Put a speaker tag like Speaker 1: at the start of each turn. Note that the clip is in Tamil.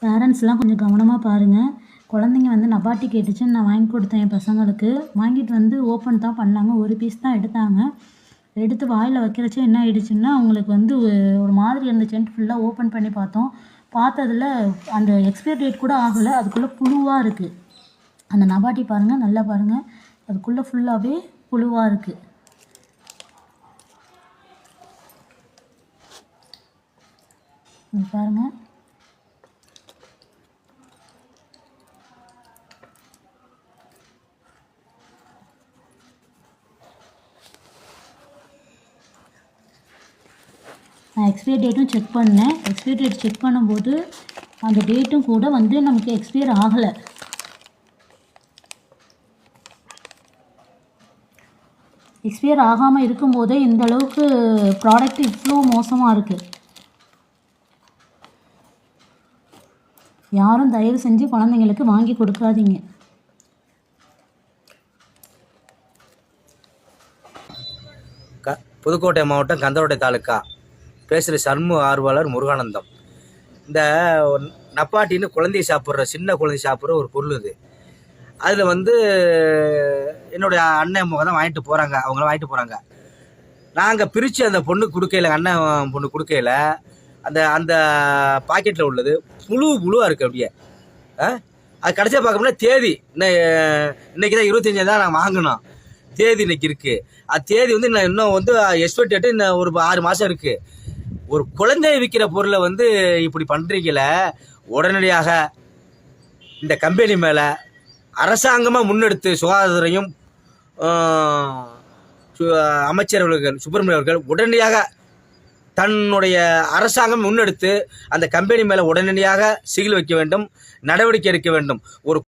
Speaker 1: பேரண்ட்ஸ்லாம் கொஞ்சம் கவனமாக பாருங்கள். குழந்தைங்க வந்து நபாட்டி கேட்டுச்சுன்னு நான் வாங்கி கொடுத்தேன் என் பசங்களுக்கு. வாங்கிட்டு வந்து ஓப்பன் தான் பண்ணாங்க. ஒரு பீஸ் தான் எடுத்தாங்க. எடுத்து வாயில் வைக்கிறச்சே என்ன ஆயிடுச்சுன்னா, அவங்களுக்கு வந்து ஒரு மாதிரி இருந்துச்சுன்ட்டு ஃபுல்லாக ஓப்பன் பண்ணி பார்த்தோம். பார்த்ததுல அந்த எக்ஸ்பைரி டேட் கூட ஆகலை. அதுக்குள்ளே புழுவாக இருக்குது. அந்த நபாட்டி பாருங்கள், நல்லா பாருங்கள். அதுக்குள்ளே ஃபுல்லாகவே புழுவாக இருக்குது. பாருங்கள். நான் எக்ஸ்பைரி டேட்டும் செக் பண்ணேன். எக்ஸ்பைரி டேட் செக் பண்ணும்போது அந்த டேட்டும் கூட வந்து நமக்கு எக்ஸ்பைர் ஆகலை. எக்ஸ்பைர் ஆகாமல் இருக்கும்போதே இந்த அளவுக்கு ப்ராடக்ட் இவ்வளோ மோசமாக இருக்குது. யாரும் தயவு செஞ்சு குழந்தைங்களுக்கு வாங்கி கொடுக்காதீங்க.
Speaker 2: புதுக்கோட்டை மாவட்டம் கந்தரோட்டை தாலுக்கா பேசுகிற சண்முக ஆர்வலர் முருகானந்தம். இந்த நப்பாட்டின்னு குழந்தை சாப்பிட்ற சின்ன குழந்தை சாப்பிட்ற ஒரு பொருள் இது. அதில் வந்து என்னுடைய அண்ணன் முகம் தான் வாங்கிட்டு போகிறாங்க. அவங்களாம் வாங்கிட்டு போகிறாங்க. நாங்கள் பிரித்து அந்த பொண்ணு கொடுக்கையில், அண்ணன் பொண்ணு கொடுக்கையில் அந்த அந்த பாக்கெட்டில் உள்ளது புழுவாக இருக்குது. அப்படியே அது கடைசியாக பார்க்கணும்னா தேதி இன்னைக்கு தான் 25 தான் நாங்கள் வாங்கினோம். தேதி இன்னைக்கு இருக்குது. அது தேதி வந்து இன்னும் வந்து எக்ஸ்பைரி டேட்டு இன்னும் ஒரு 6 மாதம் இருக்குது. ஒரு குழந்தைய விற்கிற பொருளை வந்து இப்படி பண்ணுறீங்கள, உடனடியாக இந்த கம்பெனி மேலே அரசாங்கமாக முன்னெடுத்து சுகாதாரத்துறையும் அமைச்சர்கள் சுப்பிரமணியம் அவர்கள் உடனடியாக தன்னுடைய அரசாங்கம் முன்னெடுத்து அந்த கம்பெனி மேலே உடனடியாக சீல் வைக்க வேண்டும், நடவடிக்கை எடுக்க வேண்டும். ஒரு